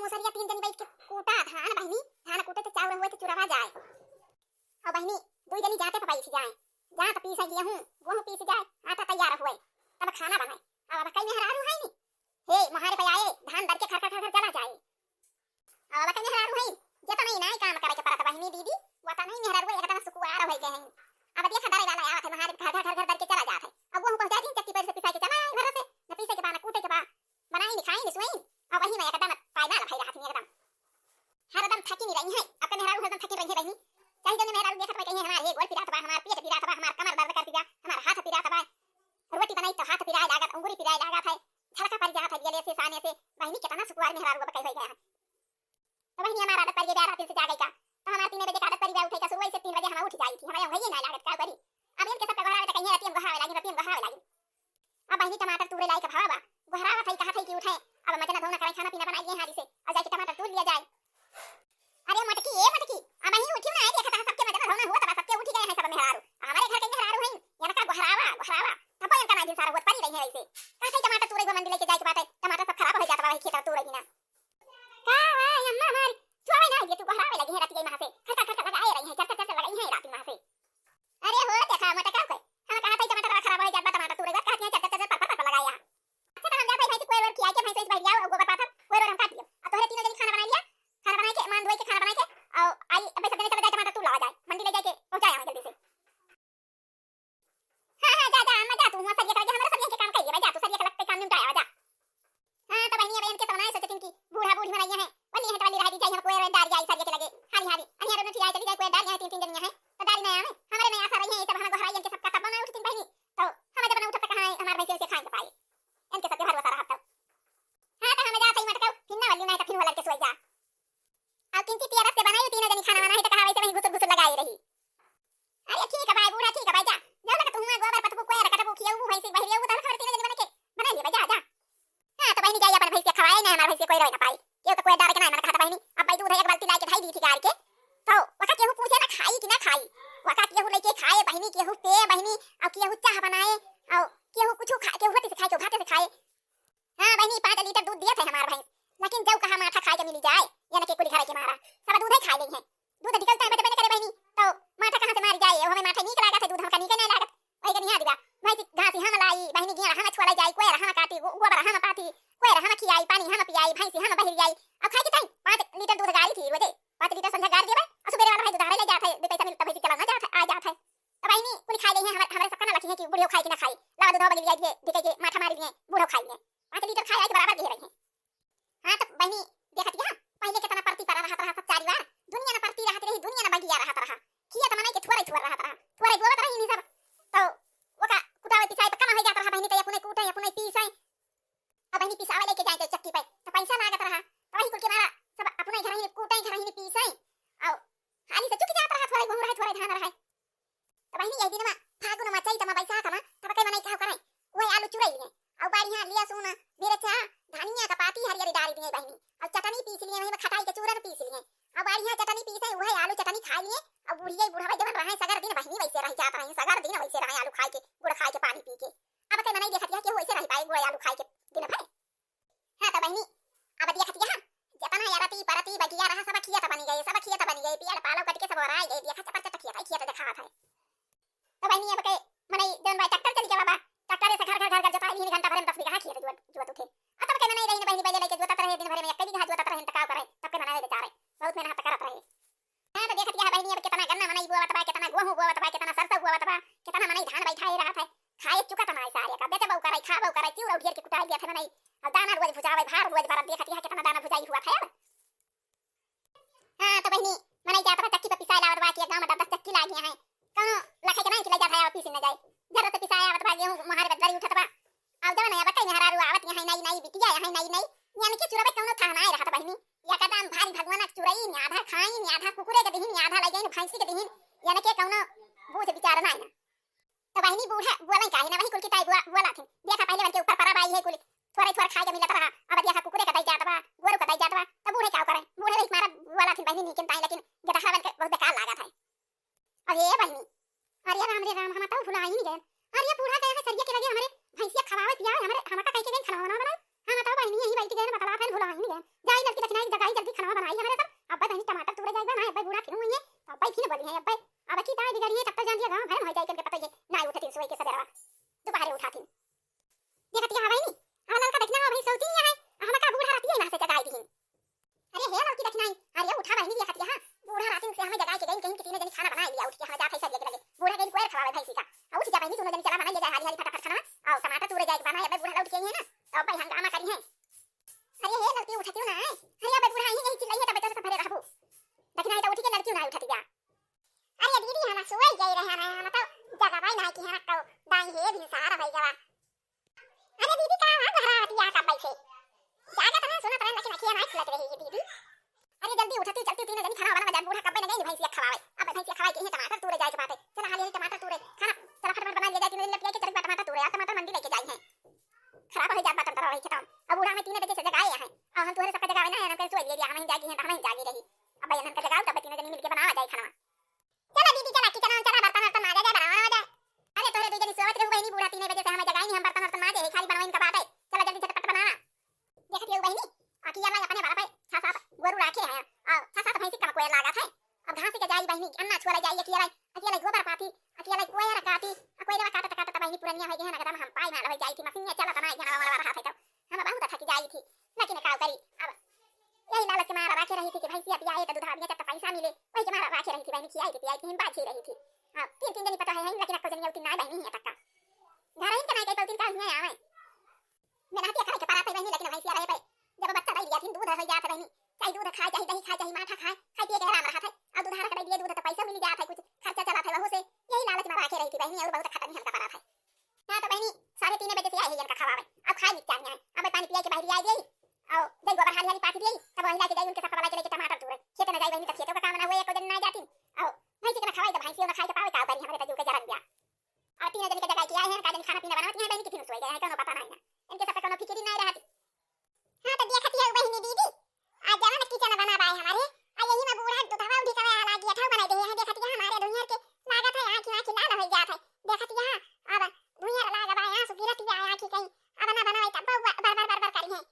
मुसरिया तीन जनी बैठ के कूटा धान बहनी, धान कूटे तो चाउर हुए तो चुरावा जाए। और बहनी दुई जनी जाते पपाई से जाए, जहां तो पीस गेहूं, गेहूं पीस जाए, आटा तैयार हुए, तब खाना बनाए। अब कई मेहरारू है नी, हे महारे पे आए धान दर के खर खर खर चला जाए। अब कई मेहरारू है जे तो नहीं काम करे के परत बहनी दीदी, वो तो नहीं मेहरारू एक तना सुकुआर हो गए हैं। अब देखा डरे वाला आवत है महारे घर घर घर दर के चला जात है। अब गेहूं पहुंचा दी चक्की पर से पिसा के चला घर से, न पीसे के बा न कूटे के बा, बनाई नहीं खाई नहीं सोई। अब वही में एकदम फायदा ला भाई रात में एकदम हरदम थकी नहीं रही है। अपने मेहरारू हरदम थकी रही बहनी, चाहे जने मेहरारू देखत भाई कहीं हमारे गोल पिरात बा, हमार पेट पिरात बा, हमार कमर दर्द कर दिया, हमार हाथ पिरात बा, रोटी बनाई तो हाथ पिराए लागत, अंगूरी पिराए लागत है, झलका पड़ जात है गले से साने से। बहनी कितना सुकुआर मेहरारू बकई हो गया है। तो बहनी हमारा आदत पड़ गई रात से जागे का, तो हमार 3 बजे का आदत पड़ गया उठे का, सुबह से 3 बजे हम उठ जाई थी, हमें वही ना लागत का करी। अब इनके सब गहरावे त कहीं रात में गहावे लागी, रात में गहावे लागी। अब बहनी टमाटर तूरे लाई का भावा गहरावा थई कहा थई कि उठे, अब मजना धोना करे खाना पीना बनाइए हारी से, और जाके टमाटर तूर लिया जाए। अरे मटकी ए मटकी, अब बहनी उठी ना देखा था सबके मजना धोना हुआ, तब सबके उठ गए हैं सब मेहरारू। हमारे घर के मेहरारू हैं याना का गहरावा गहरावा तब इनका ना दिन सारा होत पड़ी रही है वैसे। कहा थई टमाटर तूरे को मंडी लेके जाए के बात है, टमाटर सब खराब हो जाता है खेत तूरे बिना। का है अम्मा हमारी सोए ना ये तू गहरावे लगी है रात के वहां से, खटा खटा लगाए रही है, चट चट लगाई है रात में वहां से। अरे हो देखा मटका को हम कहा था टमाटर खराब हो जाता, टमाटर तूरे बात कहती है चट चट पर लगाया। अच्छा तो हम जा भाई कोई और खिया के भैंस बैठ गया और गोबर पाथा कोई और हम काट लिया। अब तोरे तीनों जन खाना बना लिया, खाना बना के मान धोई के खाना बना के और आई अब सब जने चला जाए टमाटर तू लावा जाए मंडी ले जाके पहुंचाया जल्दी से। हां जा जा अम्मा जा, तू वहां सरिया कर हमारा सरिया के काम करिए भाई, जा तू सरिया के लगते काम निपटाया जा। हां तो बहनी अब इनके तो बनाए सोचती कि बूढ़ा बूढ़ी बनाई है, वली है वाली रह जाए हम कोई डार जाए सरिया के लगे हारी हारी अन्य रोटी आई चली जाए कोई डार है 3 जनिया है तो डारी नहीं आवे हमारे में आशा रही है सब हम गहराई के सब का बना उठती बहनी। तो हम जब बना उठता कहां है हमारे भैंसे से खाएंगे पाए इनके सब हर वसा रहता। हां तो हम जा सही मटका किन्ना वाली नहीं तो फिर वाला के सोई जा। अब किंची तिया रस से बनाई 3 जनी खाना बना है तो कहा वैसे वही घुसर घुसर लगाई रही। अरे ठीक है भाई बूढ़ा ठीक है भाई जा जा लगा तू गोबर पतबू कोई रखा तबू खियाऊ भैंसे बहरिया वो तो हर 3 जनी बना के बना लिए भाई जा जा। हां तो बहनी जाई अपन भैंसे खवाए ना हमारे भैंसे कोई रह ना पाई, ये तो कोई डर के नहीं मैंने कहा बहनी अब भाई दूध एक बाल्टी ला के ढाई दी थी गार के। तो वका केहू पूछे ना खाई कि ना खाई, वका केहू लेके खाए बहनी, केहू पे बहनी और केहू चाह बनाए और केहू कुछ खा केहू भाते से खाए केहू भाते से खाए। हां बहनी 5 लीटर दूध दिया थे हमारा भैंस, लेकिन जब कहा माठा खाए के मिली जाए यानी के कुली घरे के मारा सब दूध ही खा गई है। दूध निकलता है बटे बटे करे बहनी तो माठा कहां से मारी जाए, हमें माठा नीक लागत है दूध हमका नीक नहीं लागत वही के नहीं दिया भाई घास हम लाई बहनी गिया हम छोड़ा जाए कोई हम काटी गोबर हम पाथी कोई हम खियाई पानी हम पियाई भैंसी हम बहिर जाई। अब खाए के टाइम 5 लीटर दूध गाड़ी थी रोजे 5 लीटर संध्या गाड़ी देबे और सुबह वाला भाई दूध ले जाता है दे पैसा मिलता भैंसी चलाना जाता है आ जाता है। तो बहनी कुली खाई गई है हमारे सबका ना लकी है कि बुढ़ियो खाई कि ना खाई लवा दूध बगल जाए दिखे के माठा मारी लिए बूढ़ो खाई लिए 5 लीटर खाया के बराबर दे रही है। हां तो बहनी देखत क्या पहले कितना परती पर रहा सब 4 बार दुनिया ना परती रहत रही दुनिया ना बगिया रहत रहा किया तो मनाई के थोड़ा थोड़ा रहत रहा थोड़ा गोबर रही नहीं सब। तो ओका कुटावे पिसाई पर कमा हो जाता रहा बहनी तो अपने कूटे अपने पीसाई। अब बहनी पिसावे लेके जाए चक्की पे तो पैसा लागत रहा तो वही कुल के मारा सब अपने घर ही कूटे घर ही पीसाई और हाली से चुक जाता रहा थोड़ा घूम रहा थोड़ा धान रहा। तो बहनी यही दिन में फागुन में चैत में बैसाख में तब कई मनाई क्या करे वही आलू चुराई लिए और बाड़ियां लिया सोना मिर्चा धनिया का पाती हरियर डाली दिए बहनी और चटनी पीस लिए वही में खटाई के चूरन पीस लिए और बाड़ियां चटनी पीसे वही आलू चटनी खा लिए और बुढ़िया बुढ़ा जब रहे सगर दिन बहनी वैसे रह जाता रहे सगर दिन वैसे रहे आलू खाए के गुड़ खाए के पानी पी के। अब कई मनाई देखत कि वैसे रह पाए गुड़ आलू खाए के दिन भर। हां तो बहनी अब देखत क्या जतना यारती परती बगिया रहा सब खिया बनी गए पिया पालो कट के सब राय गए देखा चपर चट खिया तो देखा था। तो बहनी अब के मनाई जन भाई ट्रैक्टर चली के बाबा ट्रैक्टर से घर घर जोता 1 घंटा भरे में 10 बीघा खिया जोत उठे अब तब के मनाई रही बहनी पहले लेके जोता रहे दिन भर में एक बीघा जोता रहे टका करे तब के मनाई बेचारे बहुत मेहनत करत रहे। हां तो देखत क्या बहनी अब कितना गन्ना मनाई बोवत बा कितना गेहूं बोवत बा कितना सरसों बोवत बा कितना मनाई धान बैठाई रहा था खाए चुका तनाई सारे का बेचे बहु करे खा बहु करे चिउरा ढेर के कुटाई दिया था मनाई और दाना रोज भुजावे भार रोज भर देखत क्या कितना दाना भुजाई हुआ था। हां तो बहनी मनाई जात बा चक्की पे पिसाई लावत बा कि गांव में 10 चक्की लागी है कनो लखे के नहीं खिला जात है पीस न जाए जरा से पिसाया आवत बा गेहूं महारे बदरी उठत बा अब जब नहीं बताई मेहरारू आवत यहां नहीं बिटिया यहां नहीं यानी कि चुरावे कौनो था नहीं रहत बहनी या कदम भारी भगवान चुराई ने आधा खाई ने आधा कुकुरे के दहिन आधा ले जाई भैंसी के दहिन यानी के कौनो बूझ विचार नहीं ना। तो बहनी बूढ़ा बोला काहे ना वही कुल की ताई बोला थे देखा पहले के ऊपर परब आई है कुल थोड़ा खाए के मिलत रहा अब देखा कुकुरे का दई जात बा गोरू का दई जात बा तो बूढ़े क्या करे बूढ़े भी मारा बोला थी बहनी लेकिन ताई लेकिन गदहा बन के बहुत बेकार लगा था। अब ये बहनी अरे राम हम तो भुला ही नहीं गए अरे बूढ़ा गया है सरिया के लगे हमारे भैंसिया खवावे पिया हमारे हमका कह के गए खाना बनाओ हम तो बहनी यही बैठ गए ना बता भुला ही नहीं गए जाई लड़की लचनाई खाना बनाई हमारे सब अब भाई टमाटर तोड़े जाई बना अब बूढ़ा फिर हुई है अब भाई फिर बदी है अब अब की ताई बिगड़ी है तब तक जान दिया गांव घर हो जाए करके पता है ना उठती सोई के सवेरा दोपहर उठाती देखती है भाई नहीं हां लड़का देखना भाई सोती है हम का बूढ़ा राती है ना से जगाई दी अरे हे लड़की देखना अरे उठा भाई नहीं देखती हां बूढ़ा राती से हमें जगाई के गई कहीं किसी ने जनी खाना बना लिया उठ के हम जाते सब लगे बूढ़ा गई कोई खवावे भाई का उठ जा भाई नहीं सुनो जनी चला बना ले जाए हारी हारी फटाफट खाना और टमाटर तोड़े जाए बना अब बूढ़ा लौट के है ना अब भाई हंगामा करी है अरे हे लड़की उठती ना अरे अब बूढ़ा यही चिल्लाई है तब बच्चा सब भरे रहबो देखना तो उठ के लड़की ना उठती जा अरे दीदी हम सोई गई रहे हम तो जगह भाई ना कि हम तो दाई हे भी सारा भाई जवा अरे दीदी का घर आती है कब से जागा तो सुना तो लेकिन अखियां नहीं खुलत रही है दीदी अरे जल्दी उठती चलती तीनों जनी खाना बना बूढ़ा कब नहीं भैंसिया खवावे अब भैंसिया खवाए के टमाटर तोड़े जाए के बात है चला हाली टमाटर तोड़े खाना चला फटाफट बना ले जाए तीनों लपिया के चरक टमाटर तोड़े टमाटर मंडी लेके जाई है खराब हो जात बात रही खत्म अब बूढ़ा में 3 बजे से जगाए है और हम तोरे सब जगावे ना हम सोई ले हम जागी है हम जागी रही अब भाई हम जगाओ तब तीनों जनी मिलके बनावा जाए खाना चला दीदी चला किचन में चला बर्तन वर्तन माजा जाए बनावा जाए अरे तोरे दो जनी सोवत रहू बहनी बूढ़ा 3 बजे से हम जगाई नहीं हम बर्तन वर्तन माजे खाली बनवाइन का बात है चला जल्दी झटपट बना देखत हो बहनी आकी यार अपने बड़ा पे 6-7 गोरू रखे हैं और 6-7 भैंसी का कोई लागा है अब घास के जाई बहनी अन्ना छुआ जाई अकेला गोबर पाती अकेला कोई रकाती कोई दवा काटत काटत बहनी पुरनिया हो गई है ना हम पाई मार हो जाई थी मशीन चला बनाई जाना वाला रहा था हम बहुत थक जाई थी लेकिन का करी अब यही लालच में मारा रखे रही थी कि भैंसिया पियाए तो दूध आबिया तब पैसा मिले वही के मारा रखे रही थी बहनी खियाई थी पियाई थी हम बात ही रही थी हां 3 दिन पता है लेकिन को जनी उठी ना बहनी है तक घर ही कनाई के 3 का नहीं आवे मैं नाती खाए के पारा पे बहनी लेकिन भैंसिया रहे पे जब बच्चा दई दिया थी दूध हो जात बहनी चाहे दूध खाए चाहे दही खाए चाहे माठा खाए खाए पिए के आराम रहा था और दूध हरा दिए दूध तो पैसा मिल जाता है कुछ खर्चा चला था वह से यही लालच में रखे रही थी बहनी और बहुत खतरनी हमका पड़ा था हां तो बहनी 3:30 बजे से आई है इनका खवावे अब खाए निकल जाए अब पानी पिए के बाहर आ गई और दे गोबर हाली हाली पाती दी तब वही लाके जाई उनके सब वाला के लेके टमाटर तोड़े खेत में जाई बहनी तो खेतों का काम ना हुए एक दिन ना जाती और भैंसी के खवाई तो भैंसी ना खाए के पावे का बहनी हमारे तजू के जरन दिया और 3 दिन के जगह किया है का दिन खाना पीना बनाती है बहनी कितनी सोई गए है कोनो पता नहीं है इनके सब कोनो फिक्र नहीं रहती हां तो देखती है बहनी दीदी आज जवान किचन बना बाय हमारे आ यही में बूढ़ा तो तवा उठी कवे हाला दिया था बनाई दे है देखती है हमारे दुनिया के लागत है आंख आंख लाल हो जात है देखती है अब दुनिया लागा बाय आंसू गिरती है आंख कहीं अब ना बनाई तब बार करी है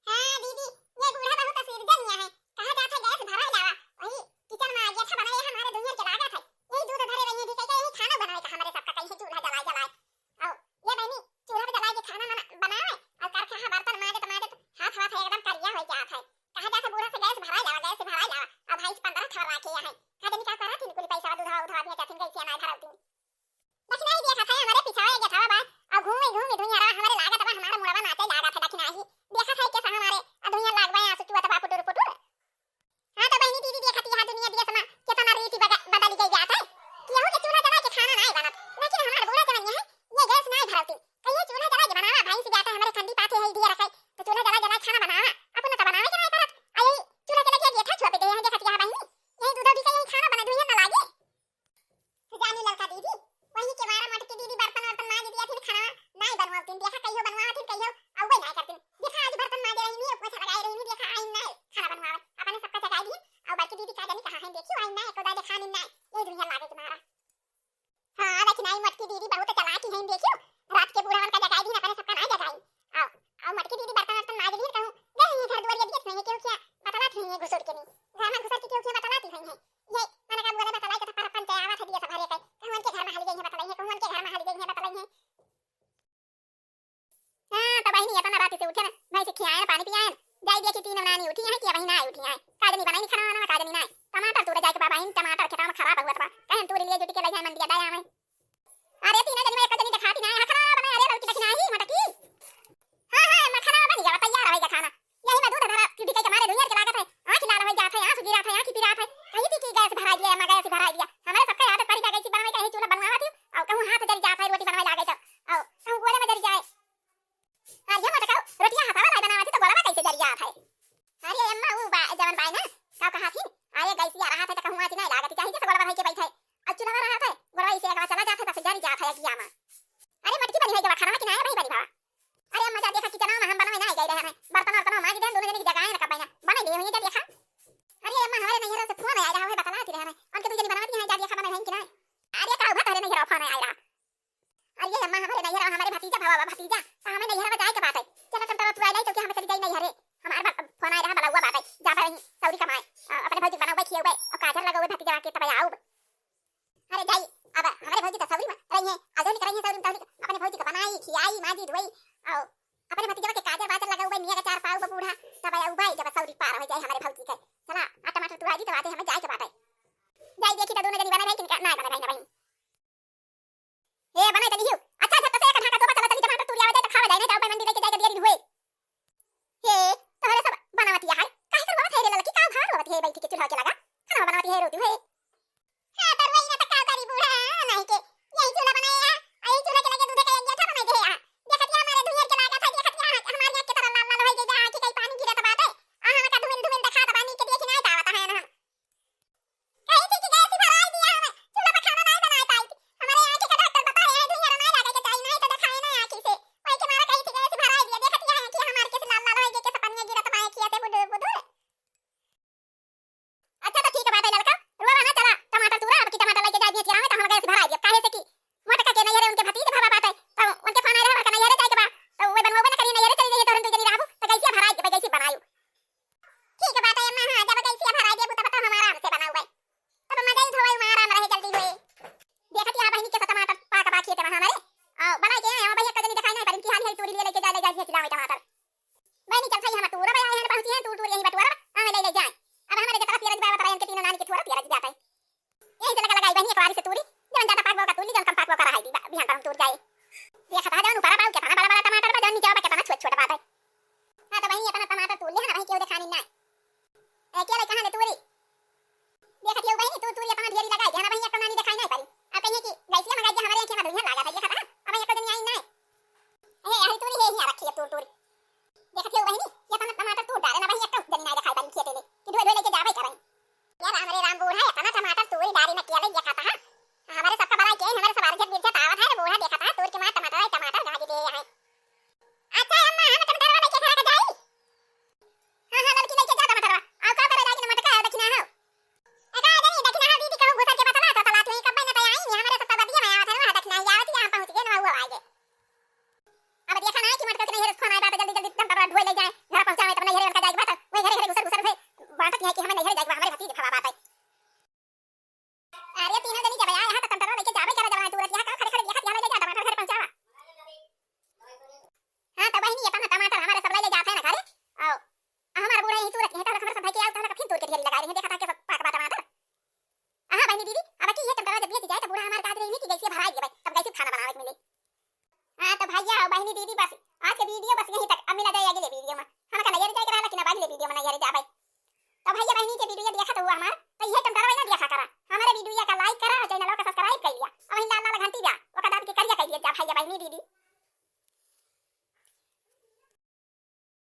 हां दीदी ये बूढ़ा बहुत सिरजनिया है कहा जाता गैस भरा लावा वही किचन में आ गया था बनाए हमारे दुनिया के लागत है यही दूध भरे रही है कहीं यही खाना बनाए का हमारे सबका कहीं चूल्हा जलाए और ये बहनी चूल्हा पे जलाए के खाना बनाए और करके बर्तन माजे हाथ एकदम करिया हो जात है कहा जाता बूढ़ा से गैस भरा लावा अब भाई 15 थर रखे हैं कहा नहीं क्या करा थी कुल पैसा दूधा उठा दिया कैसे कैसे ना धराती लेकिन नहीं देखा था हमारे पीछे गया था बा और घूमे दुनिया रहा हमारे लागत बा हमारा मुड़वा नाचे लागा था लेकिन नहीं देखा था कैसा हमारे दुनिया लागवा है आंसू चुआ था पुटुर पुटुर हां तो बहनी दीदी देखती है दुनिया दिया समा कितना रीति बदल गई जाता है कि हो के चूल्हा जला के खाना नहीं बनत लेकिन हमारा बूढ़ा जवान है ये गैस नहीं भरती कहिए चूल्हा जला के बनावा भाई से जाता है हमारे ठंडी पाते है दिया रखा तो चूल्हा जला खाना बनावा अपन तो बनावे के नहीं करत आई चूल्हा के लगे गया था छुआ पे दे है देखती है बहनी यही दूध भी यही खाना बना दुनिया ना लागे जानी लड़का दीदी वही के मारा मटकी दीदी बर्तन वर्तन माज दिया थी खाना नहीं बनवाती देखा कहियो बनवा थी कहियो अब वही नहीं करती देखा आज बर्तन माज रही नहीं पैसा लगाई रही नहीं देखा आई नहीं खाना बनवावे अपने सबका जगाई दी और बाकी दीदी का जानी कहां है देखियो आई नहीं को दादे खानी नहीं ये दुनिया लागे के मारा हां लेकिन आई मटकी दीदी बहुत चलाकी है देखियो रात के बूढ़ा का जगाई दी अपने सबका नहीं जगाई आओ मटकी दीदी बर्तन वर्तन माज ली कहूं गई घर द्वार दिए नहीं क्यों क्या बतलाती है घुसड़ के नहीं घर में घुसड़ के क्यों क्या बतलाती है ये मैंने कहा बोले बतलाई तो पर अपन आवा था दिया सब हरे कहूं उनके घर में हल गई है बतलाई है कहूं उनके घर में हल गई है बतलाई है हां तो बहनी अपना रात से उठे ना भाई से खियाए पानी पियाए जाई देखी 3 नानी उठी है कि बहनी आई उठी है काजनी बनाई खाना वाला काजनी नहीं टमाटर तोड़े जाके बाबा इन टमाटर खेता में खराब हुआ था कहन तोड़ लिए जुटी के ले जाए मन दिया दाया में अरे 3 दिन में एक जनी दिखाती नहीं खाना बना अरे लड़की देखना ही मटकी हां मखना बन गया तैयार होएगा खाना यही में दूध धरा की के मारे दुनिया के लागत है आंख लाल हो जात है आंसू गिरात है आंख पिरात है कहीं थी कि गैस भरा दिया मैं गैस भरा दिया हमारे सबका आदत पड़ी गई थी बनवाई कहीं चूल्हा बनवा थी और कहूं हाथ जल जाता है रोटी बनवा लागे तो और कहूं गोले में जल जाए आज ये मत कहो रोटियां हाथ वाला बनावा थी तो गोला कैसे जल जाता है अरे अम्मा वो जवन बाई ना का कहा थी आए गैस या रहा था तो कहूं आज नहीं लागत चाहिए तो गोला भाई के बैठे अब चूल्हा रहा था गोला इसे एक बार चला जाता है तो जल जाता है किया में अरे मटकी बनी है जब खाना में किनारे भाई बनी भा अरे अम्मा जा देखा किचन में हम बनवे नहीं गए रहे हैं बर्तन वर्तन माज दे दोनों जने की जगह है ना कब बना ले हुई जा देखा अरे अम्मा हमारे नैहरा से फोन आया रहा है बतलाती रहे हैं उनके तुझे बनाती है जा देखा बना है कि नहीं अरे का उठा रहे नैहरा फोन आया रहा अरे अम्मा हमारे नैहरा हमारे भतीजा भावा भतीजा हमें नैहरा बताए के बात है चलो तुम तो तू आई तो क्या हम चली जाई नैहरे हमारे फोन आया रहा बला हुआ बात है जा के तब आऊ। अरे जाई अब हमारे भौजी तो सौरी में रही है आजोली कर रही है सौरी में अपने भौजी को बनाई खियाई माजी धोई और अपने भतीजा के काजर बाजर लगा हुआ मियां का चार पाऊ बूढ़ा तब आऊ भाई जब सौरी पार हो जाए हमारे भौजी के चला आ टमाटर तू आजी तो आते हमें जाए के बात है जाई देखी तो दोनों जनी बना नहीं कि ना बना नहीं ए बना तनी हियो अच्छा अच्छा तो एक ढाका तो बचला तनी टमाटर तू आवे जाए तो खावा जाए ना जाओ भाई मंडी लेके जाए देरी हुए हे तोहरे सब बनावती है काहे कर बात है रे लड़की का भार होत है बैठी के चूल्हा के लगा खाना बनावती है रोटी है हां तर वही ना तका करी बूढ़ा नहीं के यही चूल्हा बनाया आई चूल्हा के लगे दूध का एक था बनाई दे देखत या हमारे धुएं के लगा था देखत या हमारी आंख के तरह लाल लाल हो गई आंख कई पानी गिरा तो बात है आहा का धुएं धुएं दिखा तो पानी के देखी ना आवता है ना कहीं थी कि गैस भराई दिया हमें चूल्हा पर खाना नहीं बनाया था हमारे आंख के डॉक्टर बता रहे हैं धुएं रमाई लगा के चाहिए नहीं तो दिखाए ना आंख से वही के मारा कहीं थी गैस भराई दिया देखत या कि हमारे के लाल लाल हो गई के पानी गिरा तो पाए किया थे बुढ़ बुढ़ अच्छा तो ठीक है बात है लड़का रुआ ना चला टमाटर तूरा अब की टमाटर लेके जाए दिया तो हम गैस भरा दिया काहे से की मोटका के नहीं रे उनके भतीजे भवा बात है तो उनके फोन आया का नहीं रे जाए के बा तो वो बनवाबे ना करी नहीं रे चली जाए तो हम तुझे राहू तो कैसे भरा दे कैसे बनायू ठीक है बात है अम्मा हां जब कैसे भरा दे बता बता हमारा हमसे बनाऊ भाई तब मजा ही थोड़ा मारा रहे जल्दी हुए देखत या बहनी के टमाटर पाक बाकी है हमारे बना के यहां भैया कजनी दिखाई नहीं पर इनकी हाल है तूरी लेके जा ले जा खिलावे टमाटर बहनी चल भाई हम तूरा भाई यहां पहुंची है तू यहीं बटवारा हमें ले ले जाए अब हमारे के तरफ पेरज बाबा तरह इनके तीनों नानी के थोड़ा पेरज जाता है यही से लगा लगाई बहनी एक बारी से तूरी जन ज्यादा पाक का तूली जन कम पाक का रहा है बिहान पर हम तूर जाए देखा था जाऊं ऊपर पाऊ के तना बड़ा बड़ा टमाटर में जन नीचे के तना छोटा छोटा बात है हां तो वही अपना टमाटर तूर ले ना भाई केउ दिखानी ना ए के ले कहां ले तूरी देखत ये बहनी तू तूरी अपना ढेरी लगाई जाना भैया को नानी दिखाई नहीं पड़ी अब कहिए कि गैसिया मंगाई हमारे आंखें में धुआं लगा था देखा था अब ये कदनी आई ना ए हरी तूरी है यहां रखी है तूर तूरी देखत ये बहनी ये टमाटर तूर डाले ना भैया कम जनी ना दिखाई पड़ी खेते ले कि धोए धोए लेके जावे करई यार हमारे राम बूढ़ा है तना टमाटर तूरी डारी में केले देखा था हमारे सबका बड़ा के हमारे सवार के बीच तावत है बूढ़ा देखा था तूर के मां टमाटर गाजी दे है अच्छा अम्मा हम टमाटर लेके खा के जाई हां हां लड़की लेके जा टमाटर आ का करे जाके मटका दक्षिणा हो अगा नहीं दक्षिणा हो दीदी कहू घुसा के बतला तो तलात में कब ना आई हमारे सब बदिया में आवा था दक्षिणा आवत यहां पहुंच गए ना हुआ आगे अब देखा ना कि मटका के नहीं फोन आया तो जल्दी जल्दी टमाटर ढोए ले जाए घर पहुंचावे तो नहीं हेरे उनका जाएगी बात वही घरे घरे घुसर घुसर बात है कि हमें नहीं हेरे जाएगी हमारे भतीजे खवा बात है अरे तीनों जनी जब आया यहां तो टमाटर लेके जावे करे जवान तुरंत यहां खड़े खड़े देखा यहां ले जा टमाटर घर पहुंचावा हां तो बहनी ये टमाटर हमारे सब ले जाते हैं ना घरे आओ हमारा बूढ़ा यही तुरंत है तो हमारे सब भाई के आओ तो फिर तोड़ के ढेरी लगा रहे हैं देखा था कि सब पाक टमाटर हां बहनी दीदी अब की ये टमाटर जब बेच जाए तो बूढ़ा हमारे गाज रही नहीं कि कैसे भराई दे भाई तब कैसे खाना बनावे के मिले हां तो भैया और बहनी दीदी बस आज के वीडियो बस यहीं तक अब मिला जाए अगले वीडियो में हम का नजर जाए करा लेकिन अब अगले वीडियो में नजर जा भाई तो भैया बहनी के वीडियो देखा तो हुआ हमार तो ये टमाटर वाला देखा करा हमारे वीडियो का लाइक करा चैनल को सब्सक्राइब कर लिया और हिंदा लाल घंटी जा ओका दाब के करिया कर लिया जा भैया बहनी दीदी